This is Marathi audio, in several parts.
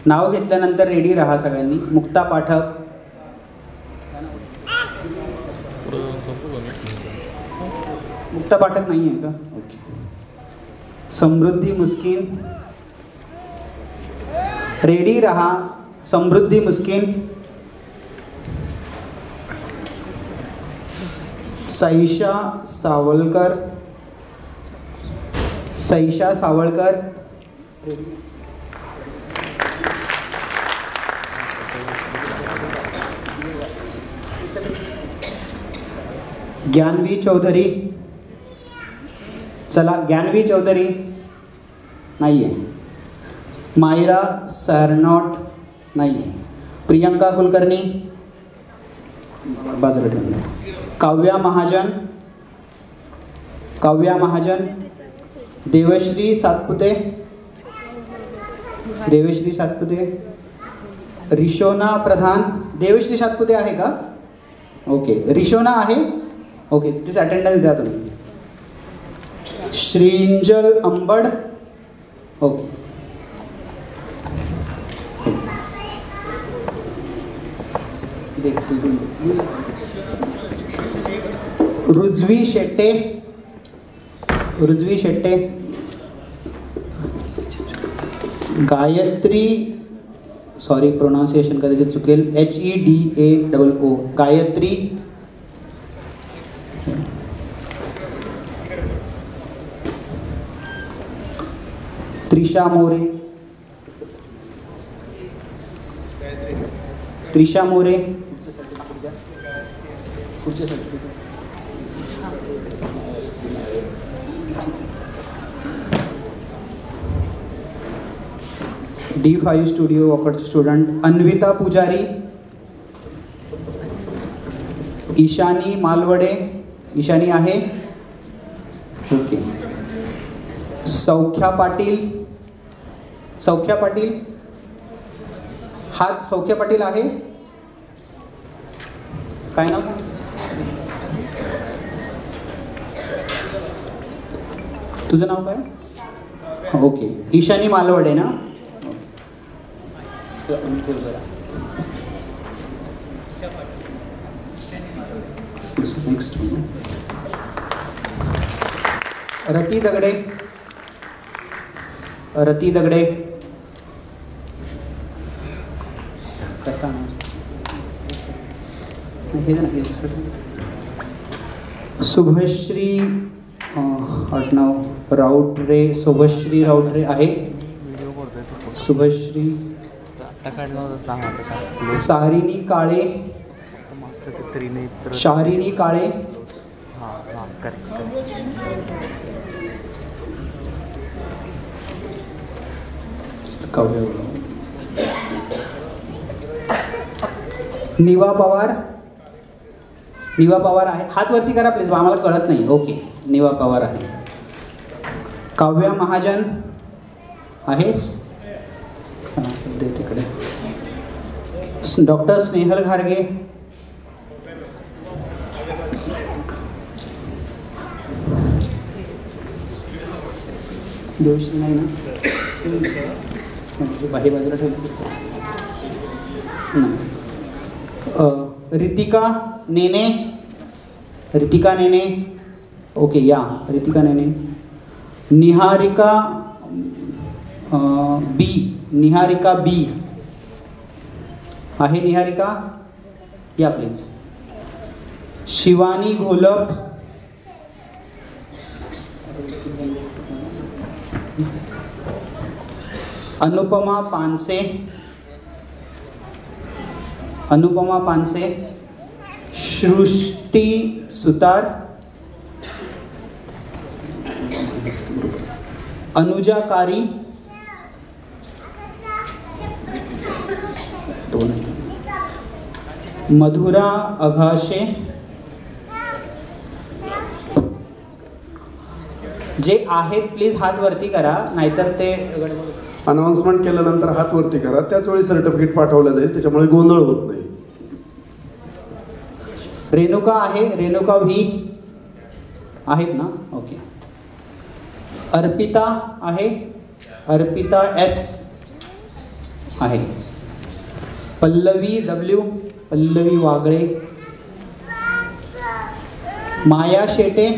नाव घेतल्यानंतर रेडी राहा सगळ्यांनी. मुक्ता पाठक, मुक्ता पाठक नाही आहे का? ओके. समृद्धी मुस्किन, रेडी रहा. समृद्धी मुस्किन, सईशा सावळकर, सईशा सावळकर, ज्ञानवी चौधरी, चला ज्ञानवी चौधरी नाही आहे. मायरा सॅरनॉट नाही आहे. प्रियंका कुलकर्णी बाजूला ठेवून द्या. काव्या महाजन, काव्या महाजन. देवश्री सातपुते, देवश्री सातपुते. रिशोना प्रधान, देवश्री सातपुते आहे का? ओके. रिशोना आहे. ओके, प्लीज अटेंडन्स द्या तुम्ही. Shrinjal Ambad, okay. Rujavi Shette, Rujavi Shette. Gayatri, sorry pronunciation कदाचित चुकेल, HEDAOO, Gayatri. Trisha More, Trisha More. D5 studio walker student. Anvita Pujari, Ishani Malavade, Ishani आहे. ओके. सौख्या पाटील, सौख्या पाटील. हात सौख्या पाटील आहे. काय नाव? तुझं नाव काय? ओके. ईशानी मालवडे ना? नेक्स्ट. रती दगडे, रती दगडे. करता शुभश्री आडनाव राऊटरे, शुभश्री राऊटरे आहे. शुभश्री. सारिनी काळे, शारिनी काळे. निवा पवार, निवा पवार आहे. हात वरती करा प्लीज, आम्हाला कळत नाही. ओके, निवा पवार आहे. काव्या महाजन आहेस? तिकडे. डॉक्टर स्नेहल घारगे, देवश्री नाही ना? बाही बाजूला ठेवलं. रितिका नेने, रितिका नेने. ओके, या रितिका नेने. निहारिका बी, निहारिका बी आहे. निहारिका या प्लीज. शिवानी घोलप, अनुपमा पानसे, अनुपमा पानसे. सृष्टी सुतार, अनुजा कारी. मधुरा अघाशे. जे आहेत प्लीज हात वरती करा, नाहीतर ते अनाउन्समेंट केल्यानंतर हात वरती करा. त्याच वेळी सर्टिफिकेट पाठवलं जाईल, त्याच्यामुळे गोंधळ होत नाही. रेणुका आहे, रेणुका व्ही आहेत ना? ओके. अर्पिता आहे, अर्पिता एस. आहे. पल्लवी डब्ल्यू, पल्लवी वागळे. माया शेटे,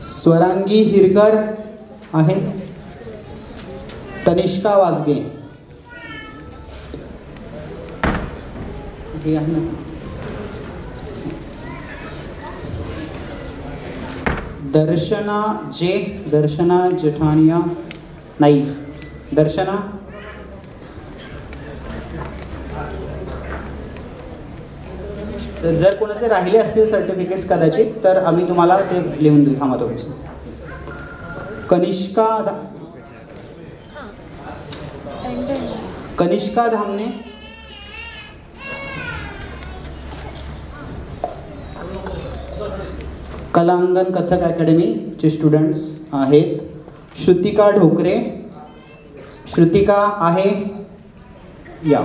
स्वरांगी हिरकर आहे. तनिष्का वाजगे हे आहे ना. दर्शना जे, दर्शना जेठानिया नाही. दर्शना जर कोणाचे राहिले असतील सर्टिफिकेट्स कदाचित तर आम्ही तुम्हाला ते लिहून देऊ. थांबा थोडेसे. कनिष्का धामणे, कलांगण कथक अकॅडमीचे स्टुडंट्स आहेत. श्रुतिका ढोकरे, श्रुतिका आहे या.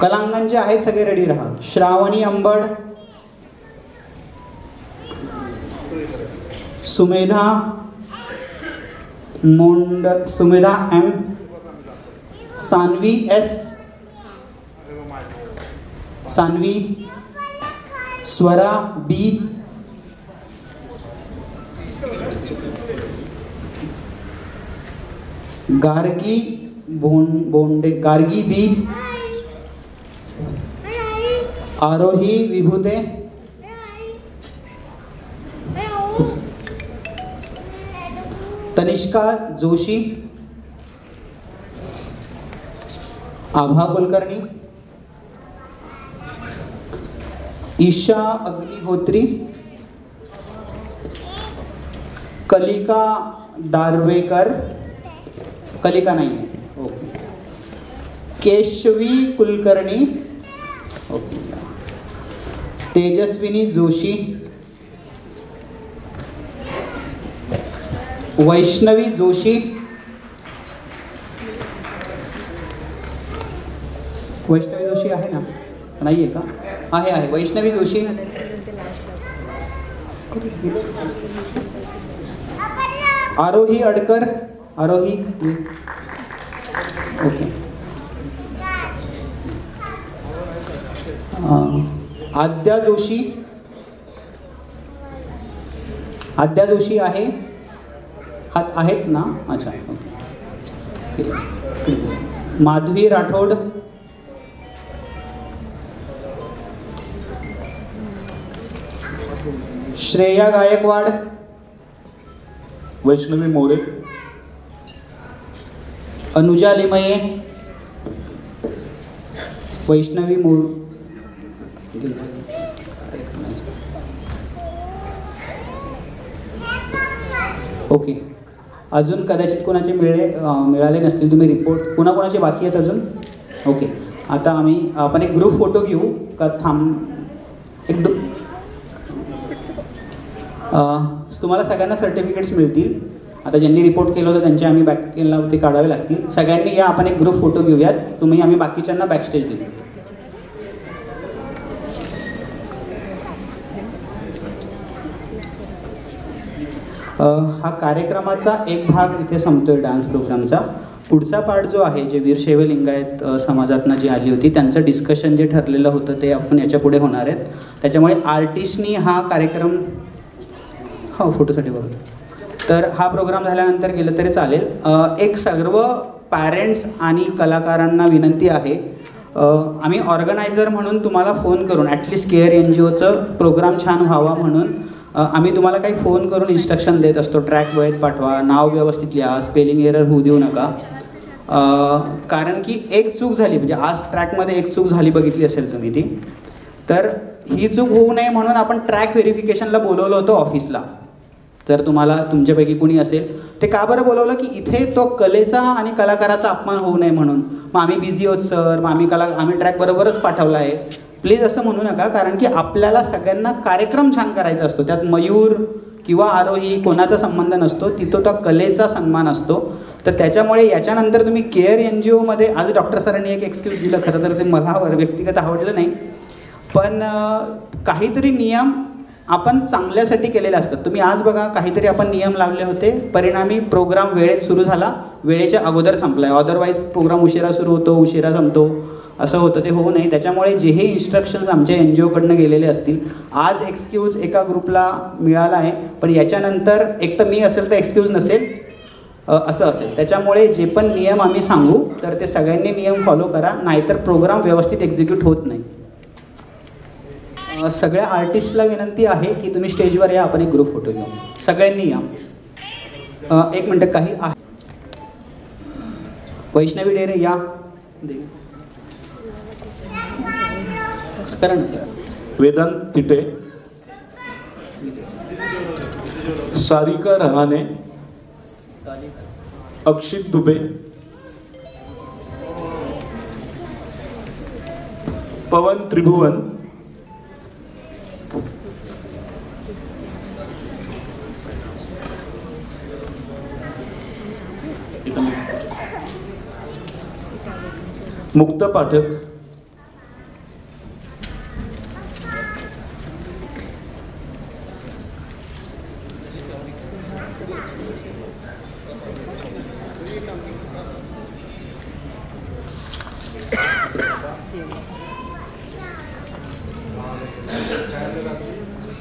कलांगण जे आहेत सगळे रेडी राहा. श्रावणी अंबड, सुमेधा मोंड, सुमेधा एम, सानवी एस, सानवी, स्वरा बी, गार्गी बोंडे, गार्गी बी, आरोही विभूते, तनिष्का जोशी, आभा कुलकर्णी, ईशा अग्निहोत्री, कलिका दारवेकर, कलिका नाही आहे. ओके. केशवी कुलकर्णी, ओके. तेजस्विनी जोशी, वैष्णवी जोशी, वैष्णवी जोशी आहे ना, नाही आहे का? आहे आहे. वैष्णवी जोशी, आरोही अडकर, आरोही ओके. आद्या जोशी, आद्या जोशी आहे, हात आहेत ना? अच्छा ओके. माधवी राठोड, श्रेया गायकवाड, वैष्णवी मोरे, अनुजा लिमये, वैष्णवी मोर, ओके. अजून कदाचित कोणाचे मिळाले नसतील. तुम्ही रिपोर्ट कोणाकोणाचे बाकी आहेत अजून? ओके. आता आपण एक ग्रुप फोटो घेऊ का? एक तुम्हाला सगळ्यांना सर्टिफिकेट्स मिळतील. आता ज्यांनी रिपोर्ट केलं होतं त्यांचे आम्ही बॅक ते काढावे लागतील. सगळ्यांनी या, आपण एक ग्रुप फोटो घेऊयात. आम्ही बाकीच्यांना बॅकस्टेज देऊ. हा कार्यक्रमाचा एक भाग इथे संपतोय डान्स प्रोग्रामचा. पुढचा पार्ट जो आहे, जे वीरशैव लिंगायत समाजातनं जी आली होती त्यांचं डिस्कशन जे ठरलेलं होतं ते आपण याच्या पुढे होणार आहेत. त्याच्यामुळे आर्टिस्टनी हा कार्यक्रम फोटोसाठी बरोबर. तर हा प्रोग्राम झाल्यानंतर गेलं तरी चालेल. एक सर्व पॅरेंट्स आणि कलाकारांना विनंती आहे, आम्ही ऑर्गनायझर म्हणून तुम्हाला फोन करून ॲटलिस्ट केअर NGOचं प्रोग्राम छान व्हावा म्हणून आम्ही तुम्हाला काही फोन करून इन्स्ट्रक्शन देत असतो. ट्रॅक वेळेत पाठवा, नाव व्यवस्थित लिहा, स्पेलिंग एरर होऊ देऊ नका. कारण की एक चूक झाली, म्हणजे आज ट्रॅकमध्ये एक चूक झाली, बघितली असेल तुम्ही ती. तर ही चूक होऊ नये म्हणून आपण ट्रॅक व्हेरिफिकेशनला बोलवलं होतं ऑफिसला. तर तुम्हाला तुमच्यापैकी कुणी असेल, ते का बरं बोलवलं की इथे तो कलेचा आणि कलाकाराचा अपमान होऊ नये म्हणून. मग आम्ही बिझी आहोत सर, मग आम्ही ट्रॅक बरोबरच पाठवला आहे, प्लीज असं म्हणू नका. कारण की आपल्याला सगळ्यांना कार्यक्रम छान करायचा असतो. त्यात मयूर किंवा आरोही कोणाचा संबंध नसतो, तिथं तो कलेचा सन्मान असतो. तर त्याच्यामुळे याच्यानंतर तुम्ही केअर NGOमध्ये, आज डॉक्टर सरांनी एक एक्सक्यूज दिलं, खरं तर ते मला व्यक्तिगत आवडलं नाही, पण काहीतरी नियम आपण चांगल्यासाठी केलेले असतात. तुम्ही आज बघा काहीतरी आपण नियम लावले होते, परिणामी प्रोग्राम वेळेत सुरू झाला, वेळेच्या अगोदर संपला आहे. अदरवाईज प्रोग्राम उशिरा सुरू होतो, उशिरा संपतो, असं होतं. ते होऊ नये. त्याच्यामुळे जेही इन्स्ट्रक्शन्स आमच्या NGOकडनं गेलेले असतील, आज एक्सक्यूज एका ग्रुपला मिळाला आहे, पण याच्यानंतर एक तर मी असेल तर एक्सक्यूज नसेल, असं असेल. त्याच्यामुळे जे पण नियम आम्ही सांगू तर ते सगळ्यांनी नियम फॉलो करा, नाहीतर प्रोग्राम व्यवस्थित एक्झिक्यूट होत नाही. सगळ्या आर्टिस्टला विनंती आहे की तुम्ही स्टेजवर या, आपण एक ग्रुप फोटो घेऊ. सगळ्यांनी या. एक मिनटं, काही आहे. वैष्णवी डेरे या. करा ना. वेदांत तिटे, सारिका रहाणे, अक्षित दुबे, पवन त्रिभुवन, मुक्त पाठक,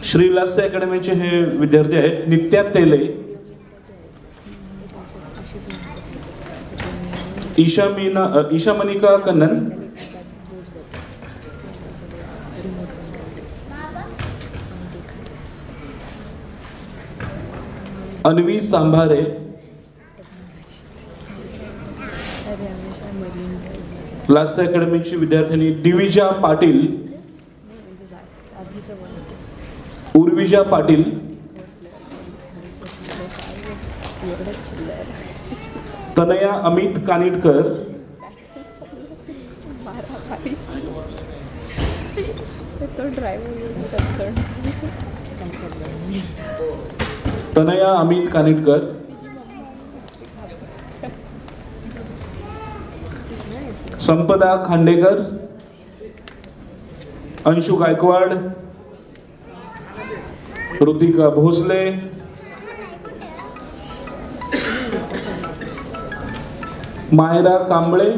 श्री लास्य अकॅडमीचे हे विद्यार्थी आहेत. नित्या तेले, ईशा मनिका कन्नन, अन्वी सांभारे, लास्य अकॅडमीची विद्यार्थिनी दिविजा पाटील, उर्विजा पाटील, तनया अमित कानिटकर, तनया अमित कानिटकर, संपदा खांडेकर, अंशु गायकवाड, ऋतिका भोसले, मायरा कांबळे,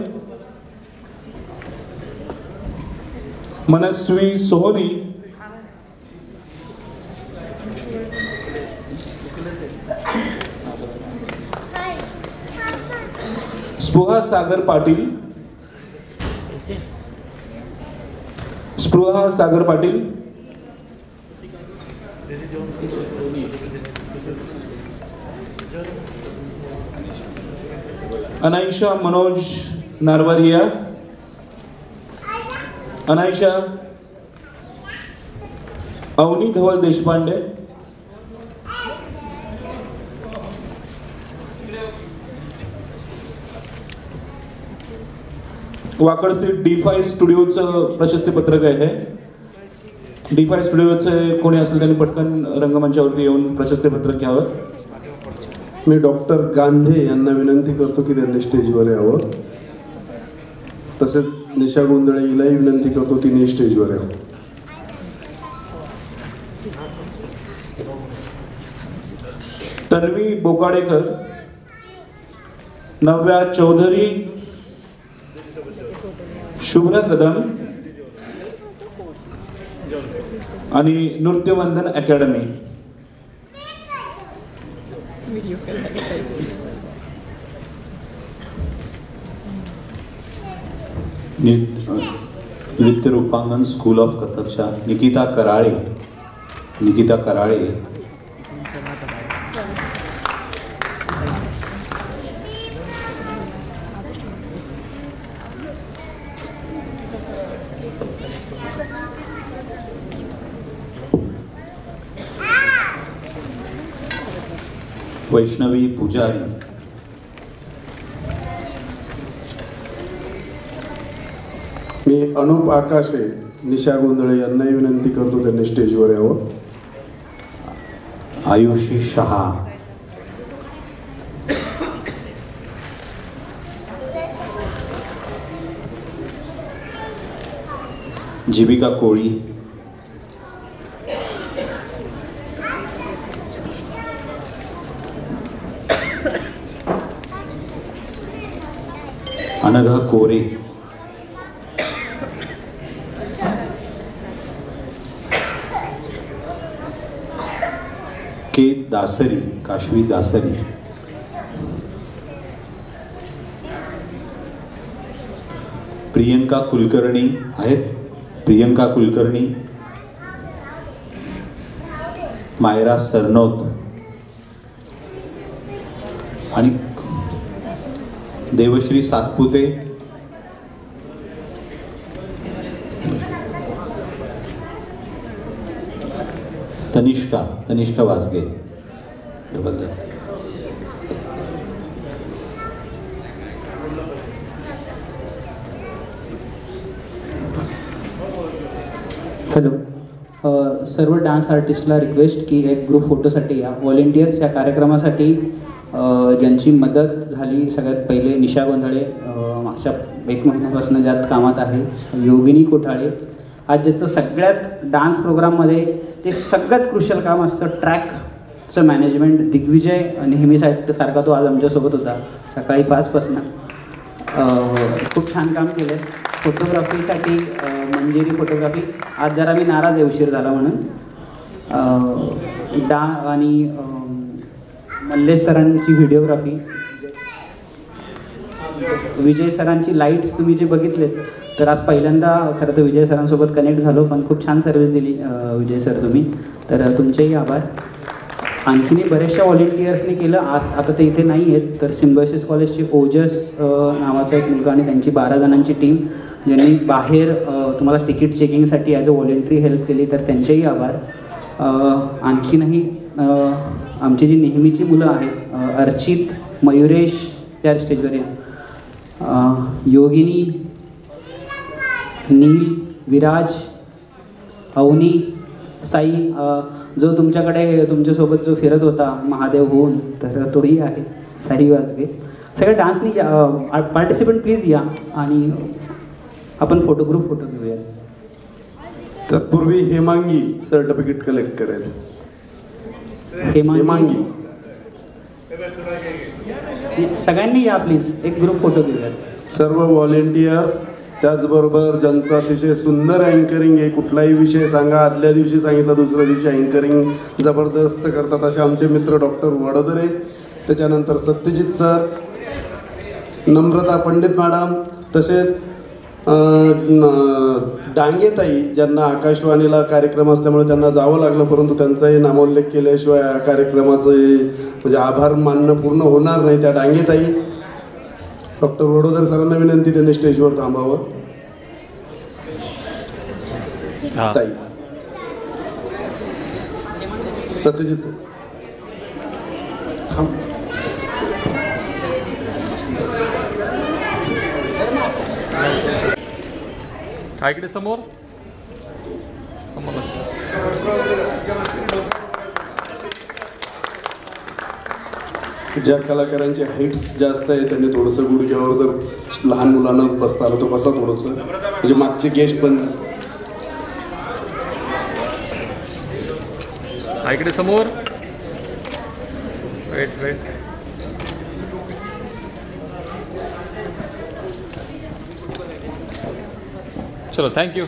मनस्वी सोहनी, स्पृहा सागर पाटील, अनायशा मनोज नारवारिया, अनायशा, अवनी धवल देशपांडे, वाकडसी D5 स्टुडिओचं प्रशस्ती पत्रक आहे. D5 स्टुडिओचे कोणी असेल त्यांनी पटकन रंगमंचावरती येऊन प्रशस्ती पत्रक घ्यावं. मी डॉक्टर गांधे यांना विनंती करतो की त्यांनी स्टेजवर यावं. तसेच निशा गोंधळे हिलाही विनंती करतो तिने स्टेजवर यावं. तन्वी बोकाडेकर, नव्या चौधरी, शुभ्रा कदम आणि नृत्यवंदन अकॅडमी. नृत्य रूपांगण स्कूल ऑफ कथकच्या निकिता कराळे, वैष्णवी पुजारी, मी अनुप आकाशे, निशा गोंधळे यांनाही विनंती करतो त्यांनी स्टेजवर यावं. आयुषी शहा, जीविका कोळी, अनघा कोरे, के दासरी, काशवी दासरी, प्रियंका कुलकर्णी आहेत, प्रियंका कुलकर्णी, मायरा सरनोत आणि देवश्री सातपुते, तनिष्का वासगे. डबल जा. हॅलो, सर्व डान्स आर्टिस्टला रिक्वेस्ट की एक ग्रुप फोटोसाठी या. व्हॉलेंटियर्स या कार्यक्रमासाठी ज्यांची मदत झाली सगळ्यात पहिले निशा गोंधळे, मागच्या 1 महिन्यापासून ज्यात कामात आहे. योगिनी कोठाळे, आज ज्याचं सगळ्यात डान्स प्रोग्राममध्ये ते सगळ्यात क्रुशल काम असतं ट्रॅकचं मॅनेजमेंट. दिग्विजय नेहमी सारखा तो आज आमच्यासोबत होता सकाळी 5 खूप छान काम केलं. फोटोग्राफीसाठी मंजिरी फोटोग्राफी, आज जरा मी नाराज आहे उशीर झाला म्हणून. आणि मल्लेश सरांची व्हिडिओग्राफी, विजय सरांची लाईट्स तुम्ही जे बघितलेत तर आज पहिल्यांदा खरं तर विजय सरांसोबत कनेक्ट झालो, पण खूप छान सर्व्हिस दिली विजय सर तुम्ही, तर तुमचेही आभार. आणखीनही बऱ्याचशा व्हॉलेंटियर्सनी केलं. आज आता ते इथे नाही आहेत, तर सिम्बायोसिस कॉलेजचे ओजस नावाचा एक मुलगा आणि त्यांची 12 जणांची टीम ज्यांनी बाहेर तुम्हाला तिकीट चेकिंगसाठी ॲज अ व्हॉलेंटरी हेल्प केली, तर त्यांचेही आभार. आणखीनही आमची जी नेहमीची मुलं आहेत, अर्चित, मयुरेश त्या स्टेजवर या, योगिनी, नील, विराज, अवनी, साई, जो तुमच्याकडे तुमच्यासोबत जो फिरत होता महादेव होऊन, तर तोही आहे, साई वाजगे. सगळ्या डान्सनी पार्टिसिपंट प्लीज या आणि आपण ग्रुप फोटो घेऊया. तत्पूर्वी हेमांगी सर्टिफिकेट कलेक्ट करेल. हेमांगी सगळ्यांनी या प्लीज, एक ग्रुप फोटो घेऊया. सर्व व्हॉलेंटियर्स, त्याचबरोबर ज्यांचं अतिशय सुंदर अँकरिंग आहे, कुठलाही विषय सांगा, आदल्या दिवशी सांगितलं दुसऱ्या दिवशी अँकरिंग जबरदस्त करतात असे आमचे मित्र डॉक्टर वडोदरे, त्याच्यानंतर सत्यजित सर, नम्रता पंडित मॅडम, तसेच डांगेताई ज्यांना आकाशवाणीला कार्यक्रम असल्यामुळे त्यांना जावं लागलं, परंतु त्यांचाही नामोल्लेख केल्याशिवाय या कार्यक्रमाचं म्हणजे आभार मानणं पूर्ण होणार नाही. त्या डांगेताई, डॉक्टर वडोदर सरांना विनंती त्यांनी स्टेजवर थांबावं. ताई, सत्यजित सर थांब. इकडे समोर ज्या कलाकारांचे हाईट्स जास्त आहे त्यांनी थोडंसं गुडघ्यावर जर लहान मुलांना बसता आलं तर बसा थोडंसं, म्हणजे मागचे गेस्ट पण. इकडे समोर वेट चलो, थँक्यू.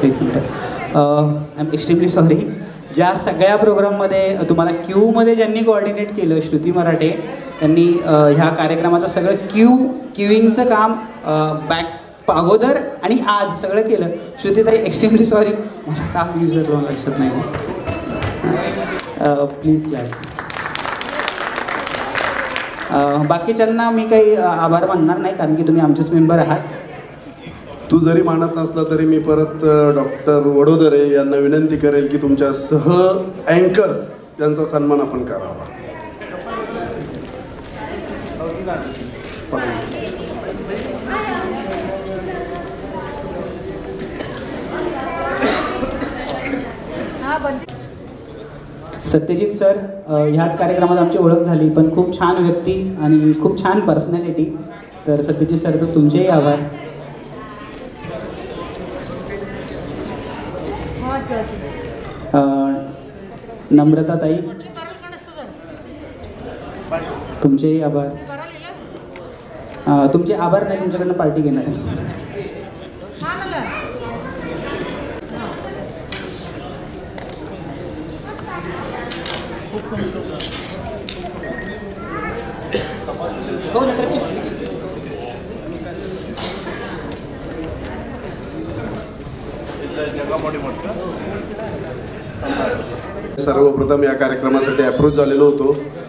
एक मिनटं, आय एम एक्स्ट्रीमली सॉरी. ज्या सगळ्या प्रोग्राममध्ये तुम्हाला क्यूमध्ये ज्यांनी कोऑर्डिनेट केलं, श्रुती मराठे, त्यांनी ह्या कार्यक्रमाचं सगळं क्यूइंगचं काम अगोदर आणि आज सगळं केलं. श्रुतीताई एक्स्ट्रीमली सॉरी, मला काम विसरलो, लक्षात नाही. Please clap. बाकीच्यांना मी काही आभार मानणार नाही, कारण की तुम्ही आमचेच मेंबर आहात. तू जरी मानत नसला तरी मी परत डॉक्टर वडोदरे यांना विनंती करेल की तुमच्या सह अँकर्स यांचा सन्मान आपण करावा. सत्यजित सर, ह्याच कार्यक्रमात आमची ओळख झाली, पण खूप छान व्यक्ती आणि खूप छान पर्सनॅलिटी. तर सत्यजित सर, तर तुमचेही आभार. नम्रता ताई, तुमचेही आभार. तुमचे आभार नाही, तुमच्याकडनं पार्टी घेणार आहे. सर्वप्रथम या कार्यक्रमासाठी अप्रोच झालेलो होतो.